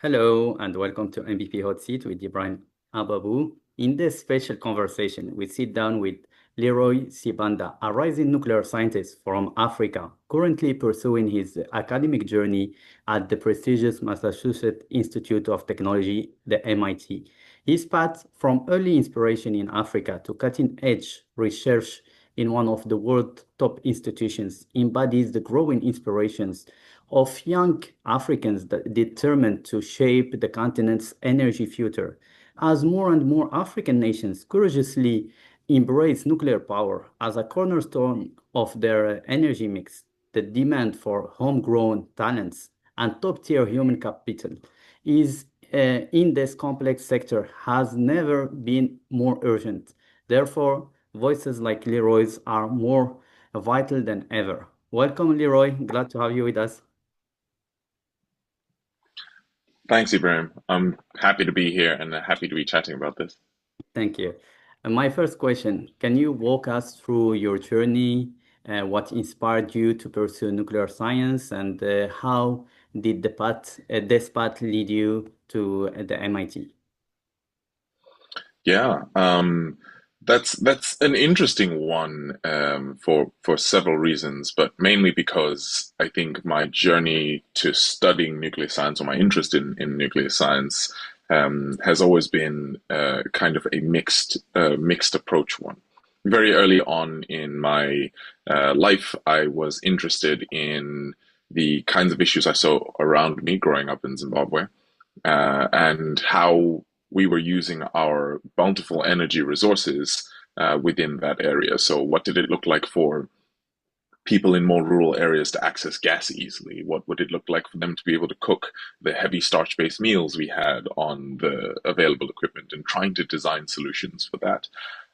Hello and welcome to MVP Hot Seat with Ibrahim Ababou. In this special conversation, we sit down with Leroy Sibanda, a rising nuclear scientist from Africa, currently pursuing his academic journey at the prestigious Massachusetts Institute of Technology, the MIT. His path from early inspiration in Africa to cutting-edge research in one of the world's top institutions embodies the growing inspirations of young Africans determined to shape the continent's energy future. As more and more African nations courageously embrace nuclear power as a cornerstone of their energy mix, the demand for homegrown talents and top-tier human capital is in this complex sector has never been more urgent. Therefore, voices like Leroy's are more vital than ever. Welcome, Leroy. Glad to have you with us. Thanks, Ibrahim. I'm happy to be here and happy to be chatting about this. Thank you. My first question, can you walk us through your journey, what inspired you to pursue nuclear science, and how did this path lead you to the MIT? Yeah, that's an interesting one for several reasons, but mainly because I think my journey to studying nuclear science or my interest in nuclear science has always been kind of a mixed approach one. Very early on in my life, I was interested in the kinds of issues I saw around me growing up in Zimbabwe, and how we were using our bountiful energy resources within that area. So, what did it look like for people in more rural areas to access gas easily? What would it look like for them to be able to cook the heavy starch-based meals we had on the available equipment, and trying to design solutions for that?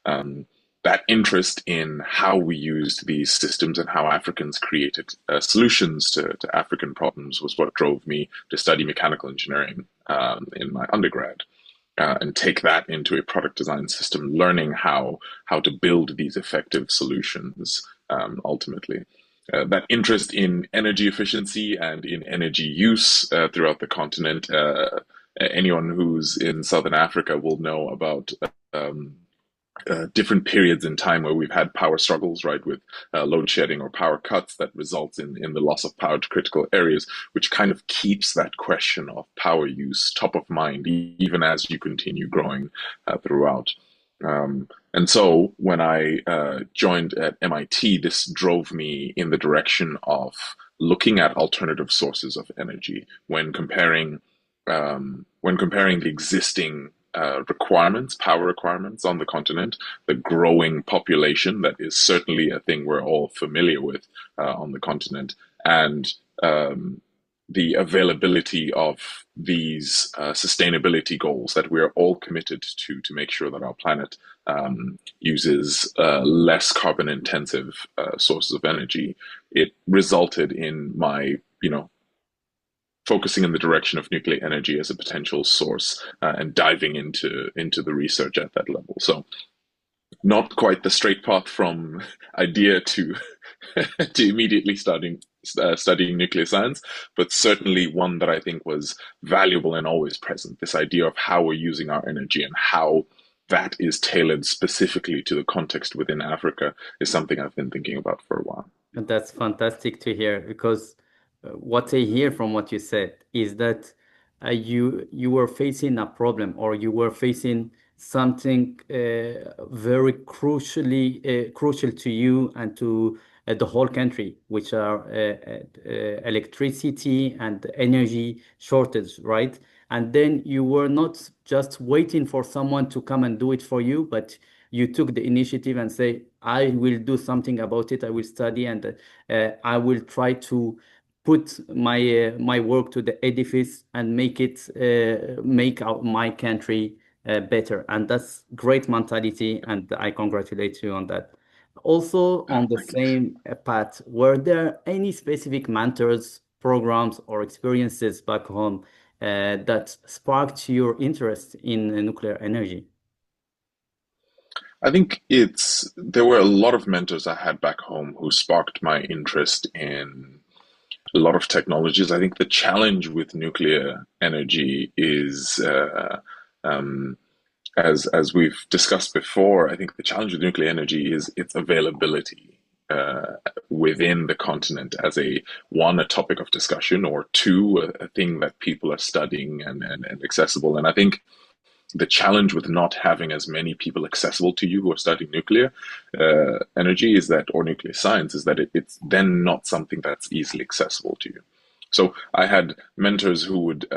Um, that interest in how we used these systems and how Africans created solutions to African problems was what drove me to study mechanical engineering in my undergrad, and take that into a product design system, learning how to build these effective solutions ultimately. That interest in energy efficiency and in energy use throughout the continent. Anyone who's in Southern Africa will know about um, different periods in time where we've had power struggles, right, with load shedding or power cuts that results in the loss of power to critical areas, which kind of keeps that question of power use top of mind, even as you continue growing throughout. And so when I joined at MIT, this drove me in the direction of looking at alternative sources of energy when comparing the existing power requirements on the continent, the growing population that is certainly a thing we're all familiar with on the continent, and the availability of these sustainability goals that we're all committed to make sure that our planet uses less carbon intensive sources of energy. It resulted in my, focusing in the direction of nuclear energy as a potential source, and diving into the research at that level. So not quite the straight path from idea to to immediately studying nuclear science, but certainly one that I think was valuable and always present. This idea of how we're using our energy and how that is tailored specifically to the context within Africa is something I've been thinking about for a while. And that's fantastic to hear because what I hear from what you said is that you were facing a problem or you were facing something very crucial to you and to the whole country, which are electricity and energy shortage, right? And then you were not just waiting for someone to come and do it for you, but you took the initiative and say, I will do something about it. I will study and I will try to put my work to the edifice and make my country better. And that's great mentality, and I congratulate you on that. Also, on the Thank you. same path, were there any specific mentors, programs, or experiences back home that sparked your interest in nuclear energy? I think there were a lot of mentors I had back home who sparked my interest in a lot of technologies. I think the challenge with nuclear energy is, um, as we've discussed before, I think the challenge with nuclear energy is its availability within the continent as a topic of discussion, or two, a thing that people are studying and accessible. And I think the challenge with not having as many people accessible to you who are studying nuclear energy is that, or nuclear science, is that it's then not something that's easily accessible to you. So I had mentors who would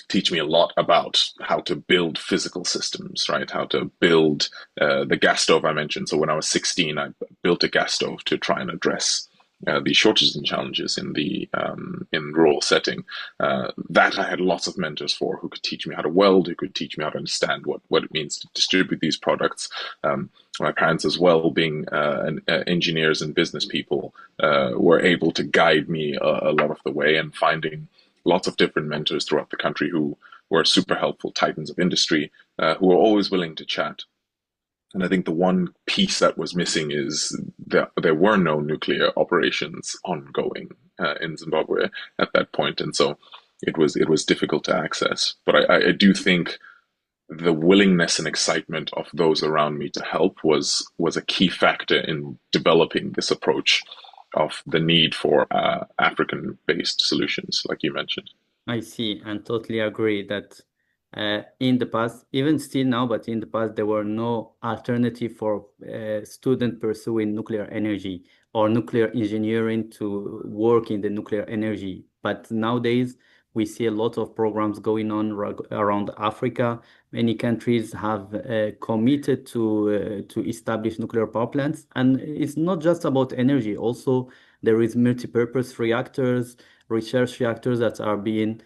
teach me a lot about how to build physical systems, right? How to build the gas stove I mentioned. So when I was 16, I built a gas stove to try and address the shortages and challenges in the in rural setting. That I had lots of mentors for, who could teach me how to weld, who could teach me how to understand what it means to distribute these products. My parents as well, being engineers and business people, were able to guide me a lot of the way, and finding lots of different mentors throughout the country who were super helpful titans of industry, who were always willing to chat. And I think the one piece that was missing is that there were no nuclear operations ongoing in Zimbabwe at that point, and so it was difficult to access. But I do think the willingness and excitement of those around me to help was a key factor in developing this approach of the need for African-based solutions, like you mentioned. I see, and totally agree that in the past, even still now, but in the past, there were no alternative for students pursuing nuclear energy or nuclear engineering to work in the nuclear energy. But nowadays, we see a lot of programs going on around Africa. Many countries have committed to establish nuclear power plants, and it's not just about energy. Also, there is multi-purpose reactors, research reactors that are being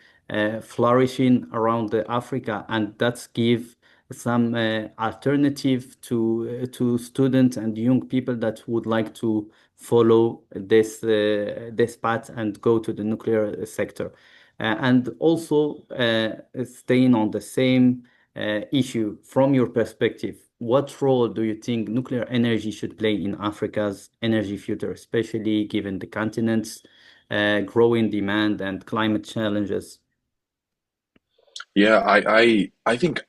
flourishing around Africa, and that's give some alternative to students and young people that would like to follow this path and go to the nuclear sector. And also staying on the same issue, from your perspective, what role do you think nuclear energy should play in Africa's energy future, especially given the continent's growing demand and climate challenges? Yeah, I think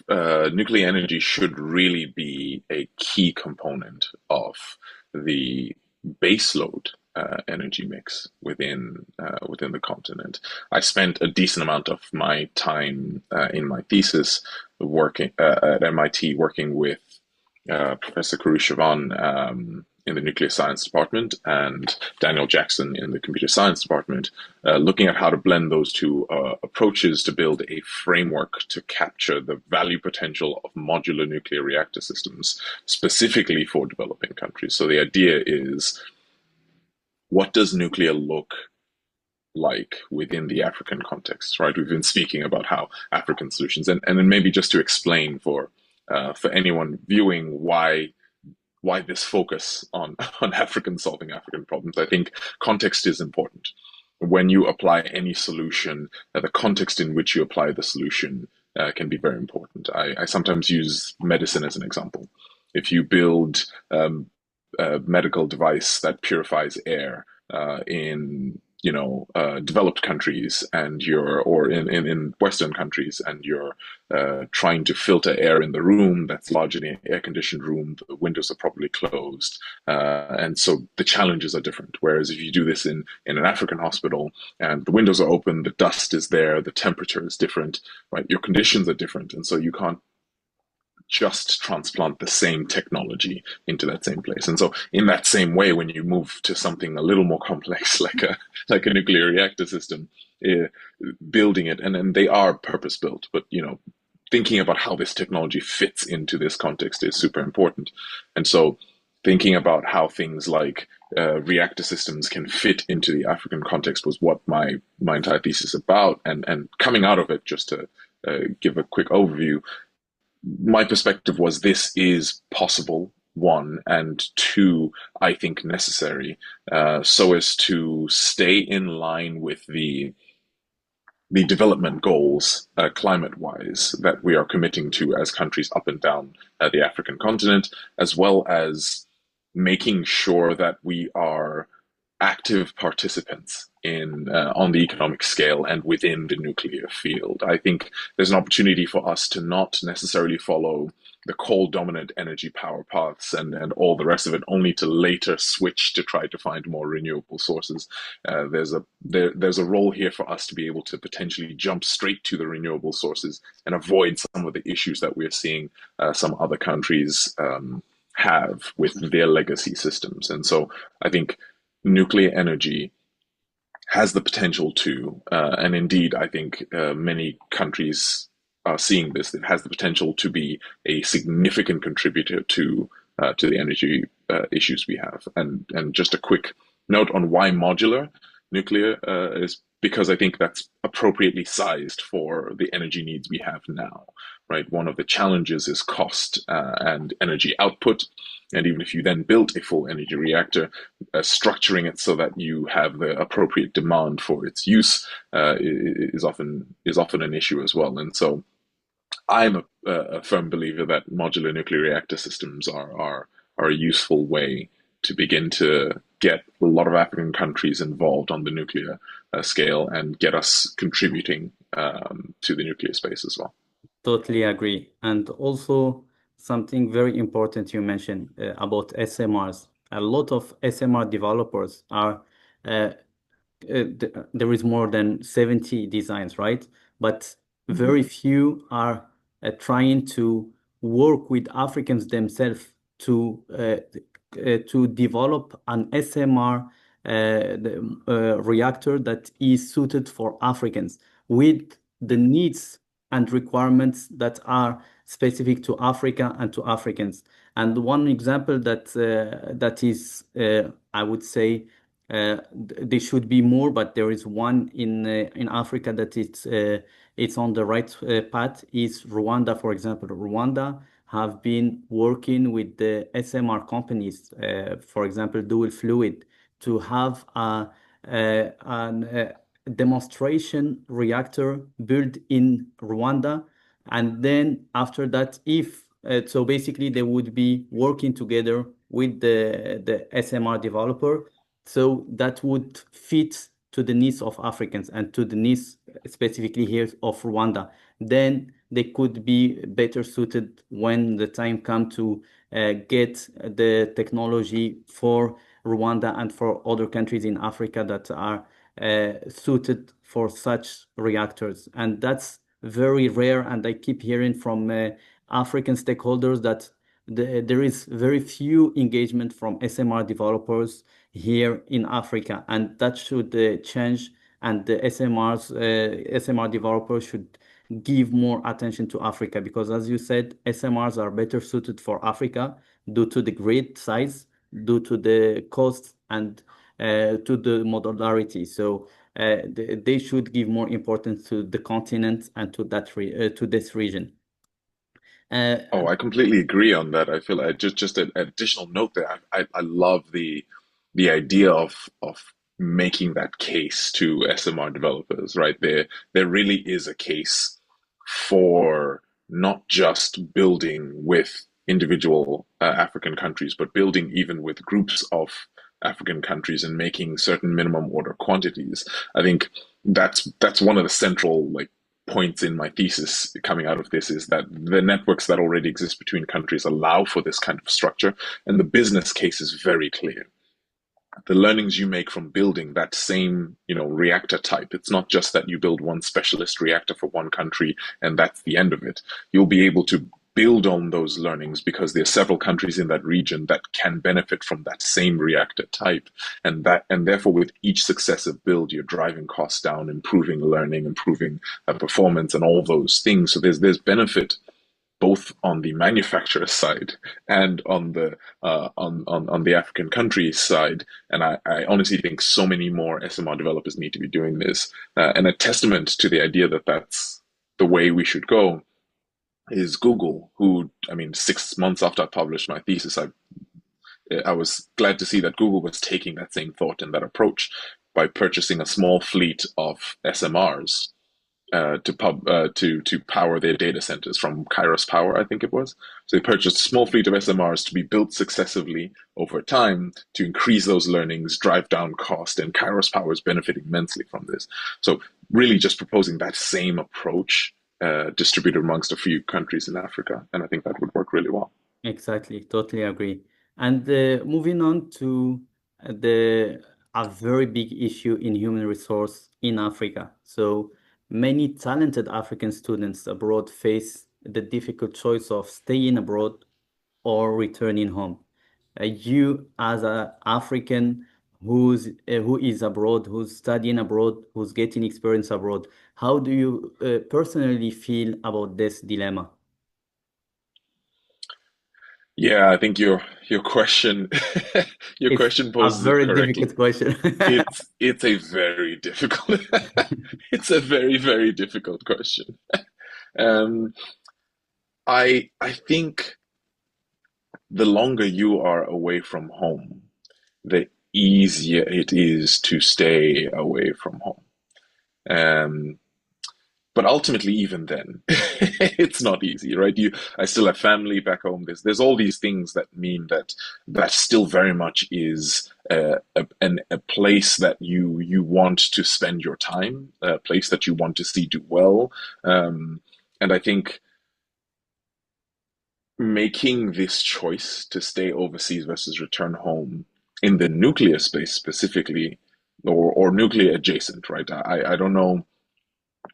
nuclear energy should really be a key component of the baseload energy mix within the continent. I spent a decent amount of my time in my thesis working at MIT, working with Professor 𝐂𝐴₂ in the nuclear science department and Daniel Jackson in the computer science department, looking at how to blend those two approaches to build a framework to capture the value potential of modular nuclear reactor systems, specifically for developing countries. So the idea is, what does nuclear look like within the African context, right? We've been speaking about how African solutions, and then maybe just to explain for anyone viewing why this focus on African solving African problems. I think context is important. When you apply any solution, the context in which you apply the solution can be very important. I sometimes use medicine as an example. If you build a medical device that purifies air in developed countries, or in Western countries, and you're trying to filter air in the room that's largely an air-conditioned room, the windows are probably closed, and so the challenges are different. Whereas if you do this in an African hospital and the windows are open, the dust is there, the temperature is different, right? Your conditions are different, and so you can't just transplant the same technology into that same place. And so in that same way, when you move to something a little more complex, like a nuclear reactor system, building it, and they are purpose built, but thinking about how this technology fits into this context is super important. And so thinking about how things like reactor systems can fit into the African context was what my entire thesis is about. And coming out of it, just to give a quick overview, my perspective was this is possible, one, and two, I think necessary, so as to stay in line with the development goals, climate-wise, that we are committing to as countries up and down the African continent, as well as making sure that we are active participants in on the economic scale and within the nuclear field. I think there's an opportunity for us to not necessarily follow the coal dominant energy power paths and all the rest of it, only to later switch to try to find more renewable sources. There's a role here for us to be able to potentially jump straight to the renewable sources and avoid some of the issues that we're seeing some other countries have with their legacy systems. And so I think nuclear energy has the potential to, and indeed, I think many countries are seeing this. It has the potential to be a significant contributor to the energy issues we have. And just a quick note on why modular nuclear is because I think that's appropriately sized for the energy needs we have now. Right, one of the challenges is cost and energy output. And even if you then built a full energy reactor, structuring it so that you have the appropriate demand for its use is often an issue as well. And so I'm a firm believer that modular nuclear reactor systems are a useful way to begin to get a lot of African countries involved on the nuclear scale and get us contributing to the nuclear space as well. Totally agree. And also something very important you mentioned about SMRs. A lot of SMR developers are, there is more than 70 designs, right? But very few are trying to work with Africans themselves to develop an SMR reactor that is suited for Africans with the needs and requirements that are specific to Africa and to Africans. And one example that is, I would say, there should be more, but there is one in Africa that it's on the right path is Rwanda, for example. Rwanda have been working with the SMR companies, for example, Dual Fluid, to have a demonstration reactor built in Rwanda. And then after that, so basically they would be working together with the SMR developer. So that would fit to the needs of Africans and to the needs specifically here of Rwanda. Then they could be better suited when the time comes to get the technology for Rwanda and for other countries in Africa that are suited for such reactors. And that's very rare. And I keep hearing from African stakeholders that there is very few engagement from SMR developers here in Africa, and that should change. And the SMR developers should give more attention to Africa, because as you said, SMRs are better suited for Africa due to the great size, due to the cost, and to the modularity. So they should give more importance to the continent and to that to this region. I completely agree on that. I feel like just an additional note there. I love the idea of making that case to SMR developers, right? There really is a case for not just building with individual African countries, but building even with groups of African countries and making certain minimum order quantities. I think that's one of the central points in my thesis coming out of this, is that the networks that already exist between countries allow for this kind of structure, and the business case is very clear. The learnings you make from building that same, reactor type, it's not just that you build one specialist reactor for one country and that's the end of it. You'll be able to build on those learnings because there are several countries in that region that can benefit from that same reactor type. And therefore, with each successive build, you're driving costs down, improving learning, improving performance, and all those things. So there's benefit both on the manufacturer side and on the African countries side. And I honestly think so many more SMR developers need to be doing this. And a testament to the idea that that's the way we should go is Google, who, 6 months after I published my thesis, I was glad to see that Google was taking that same thought and that approach by purchasing a small fleet of SMRs to power their data centers from Kairos Power, I think it was. So they purchased a small fleet of SMRs to be built successively over time to increase those learnings, drive down cost, and Kairos Power is benefiting immensely from this. So really just proposing that same approach distributed amongst a few countries in Africa, and I think that would work really well. Exactly, totally agree. And moving on to a very big issue in human resource in Africa. So many talented African students abroad face the difficult choice of staying abroad or returning home. You, as an African who is abroad, who's studying abroad, who's getting experience abroad, how do you personally feel about this dilemma? Yeah, I think your question your It's question a poses it very correctly. difficult question. It's a very difficult it's a very, very difficult question. Um, I think the longer you are away from home, the easier it is to stay away from home. Um, but ultimately, even then, it's not easy, right? I still have family back home. There's all these things that mean that that still very much is a place that you want to spend your time, a place that you want to see do well. And I think making this choice to stay overseas versus return home in the nuclear space specifically, or nuclear adjacent, right? I don't know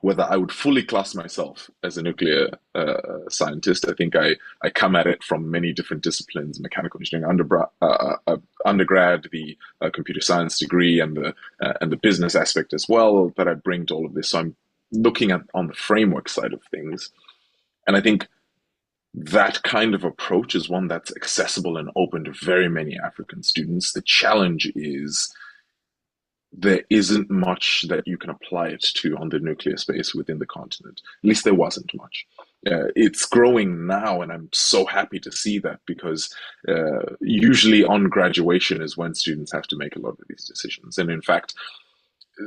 whether I would fully class myself as a nuclear scientist. I think I come at it from many different disciplines: mechanical engineering undergrad, the computer science degree, and the business aspect as well that I bring to all of this. So I'm looking at on the framework side of things, and I think that kind of approach is one that's accessible and open to very many African students. The challenge is there isn't much that you can apply it to on the nuclear space within the continent. At least there wasn't much. It's growing now, and I'm so happy to see that because usually on graduation is when students have to make a lot of these decisions. And in fact,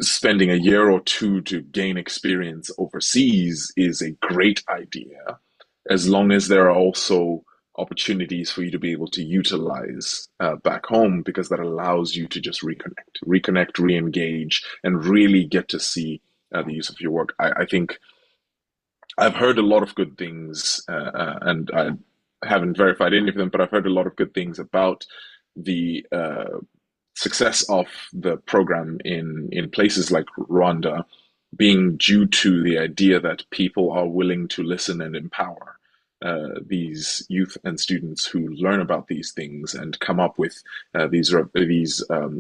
spending a year or two to gain experience overseas is a great idea, as long as there are also opportunities for you to be able to utilize back home, because that allows you to just reconnect, re-engage, and really get to see the use of your work. I think I've heard a lot of good things, and I haven't verified any of them, but I've heard a lot of good things about the success of the program in places like Rwanda being due to the idea that people are willing to listen and empower these youth and students who learn about these things and come up with these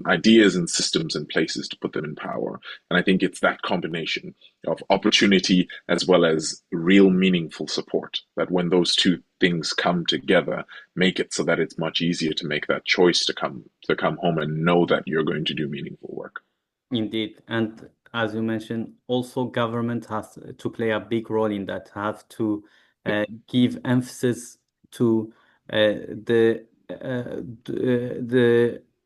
ideas and systems and places to put them in power. And I think it's that combination of opportunity as well as real meaningful support that, when those two things come together, make it so that it's much easier to make that choice to come home and know that you're going to do meaningful work. Indeed. And as you mentioned, also government has to play a big role in that, have to give emphasis to the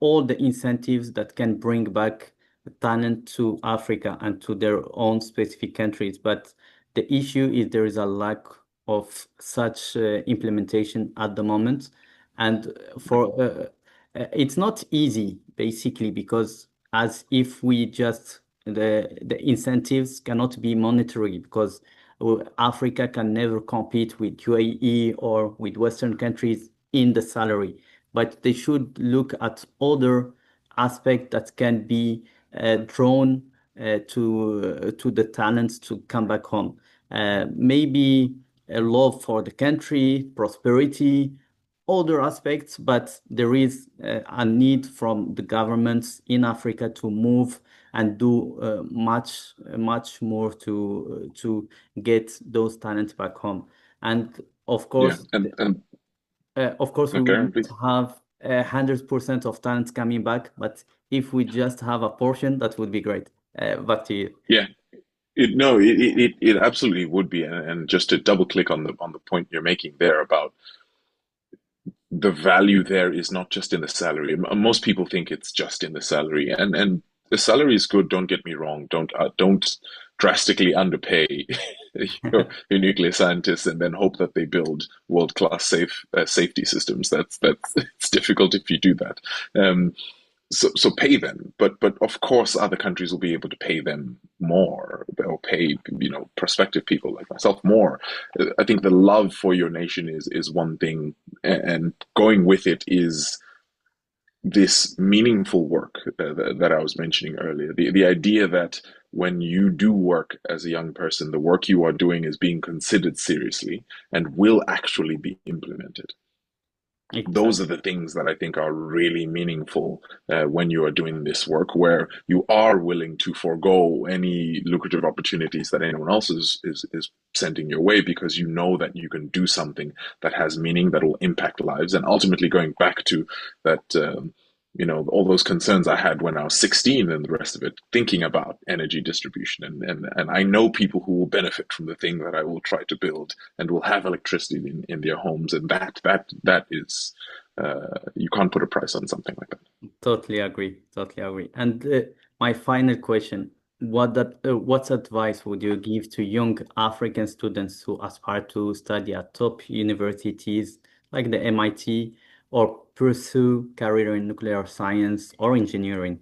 all the incentives that can bring back talent to Africa and to their own specific countries. But the issue is there is a lack of such implementation at the moment. And for it's not easy, basically, because as if we just the incentives cannot be monetary, because Africa can never compete with UAE or with Western countries in the salary, but they should look at other aspects that can be drawn to the talents to come back home. Maybe a love for the country, prosperity, other aspects, but there is a need from the governments in Africa to move and do much more to get those talents back home. And of Yeah, course, we will okay, not please. have 100% of talents coming back, but if we just have a portion, that would be great. Back to you. Yeah, it absolutely would be, and just to double click on the point you're making there about the value there is not just in the salary. Most people think it's just in the salary, and the salary is good. Don't get me wrong. Don't drastically underpay your nuclear scientists and then hope that they build world-class safety systems. That's it's difficult if you do that. So pay them, but of course other countries will be able to pay them more, or pay prospective people like myself more. I think the love for your nation is one thing, and going with it is this meaningful work that I was mentioning earlier. The idea that when you do work as a young person, the work you are doing is being considered seriously and will actually be implemented. Exactly. Those are the things that I think are really meaningful when you are doing this work, where you are willing to forego any lucrative opportunities that anyone else is sending your way, because you know that you can do something that has meaning, that will impact lives. And ultimately, going back to that, all those concerns I had when I was 16 and the rest of it, thinking about energy distribution. And I know people who will benefit from the thing that I will try to build and will have electricity in their homes. And that is, you can't put a price on something like that. Totally agree. And my final question, what advice would you give to young African students who aspire to study at top universities like the MIT, or pursue career in nuclear science or engineering?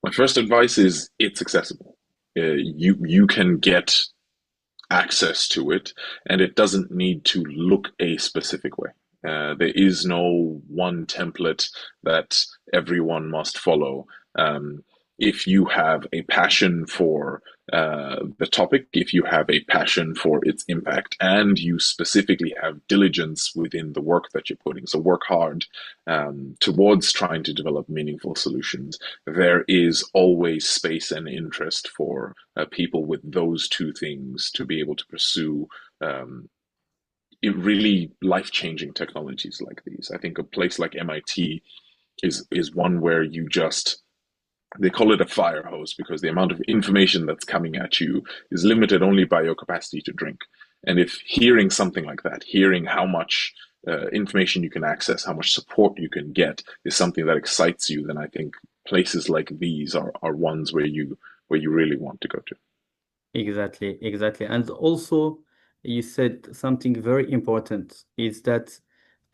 My first advice is it's accessible. You can get access to it, and it doesn't need to look a specific way. There is no one template that everyone must follow. If you have a passion for the topic, if you have a passion for its impact, and you specifically have diligence within the work that you're putting, so work hard towards trying to develop meaningful solutions, there is always space and interest for people with those two things to be able to pursue really life-changing technologies like these. I think a place like MIT is one where they call it a fire hose, because the amount of information that's coming at you is limited only by your capacity to drink. And if hearing something like that, hearing how much information you can access, how much support you can get, is something that excites you, then I think places like these are ones where you really want to go to. Exactly. And also, you said something very important, is that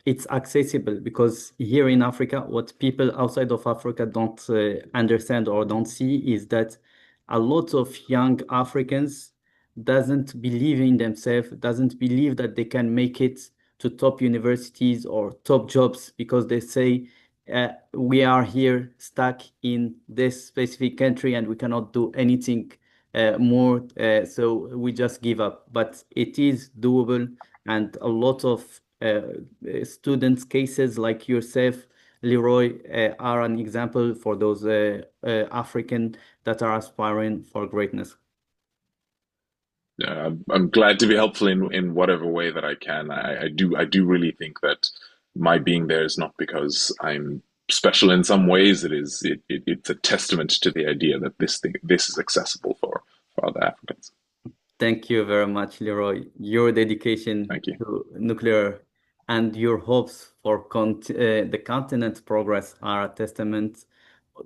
it's accessible, because here in Africa, what people outside of Africa don't understand or don't see is that a lot of young Africans doesn't believe in themselves, doesn't believe that they can make it to top universities or top jobs, because they say, we are here stuck in this specific country and we cannot do anything more, so we just give up. But it is doable, and a lot of students' cases like yourself, Leroy, are an example for those African that are aspiring for greatness. I'm glad to be helpful in whatever way that I can. I do really think that my being there is not because I'm special in some ways. It's a testament to the idea that this is accessible for other Africans. Thank you very much, Leroy. Your dedication Thank you. to nuclear and your hopes for the continent's progress are a testament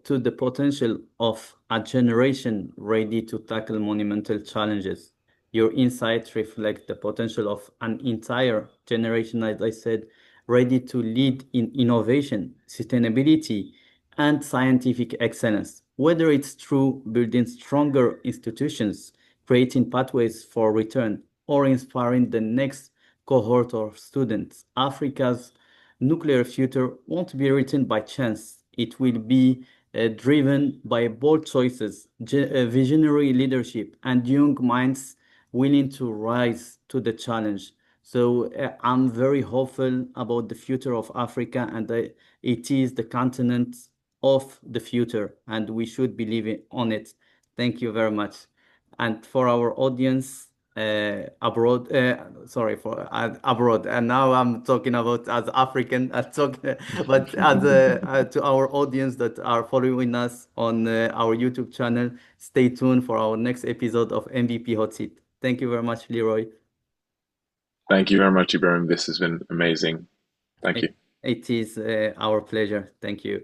to the potential of a generation ready to tackle monumental challenges. Your insights reflect the potential of an entire generation, as I said, ready to lead in innovation, sustainability, and scientific excellence. Whether it's through building stronger institutions, creating pathways for return, or inspiring the next cohort of students, Africa's nuclear future won't be written by chance. It will be driven by bold choices, visionary leadership, and young minds willing to rise to the challenge. So I'm very hopeful about the future of Africa, and it is the continent of the future, and we should believe on it. Thank you very much. And for our audience abroad, and now I'm talking about as African, but as to our audience that are following us on our YouTube channel, stay tuned for our next episode of MVP Hot Seat. Thank you very much, Leroy. Thank you very much, Ibrahim. This has been amazing. Thank you. It is our pleasure. Thank you.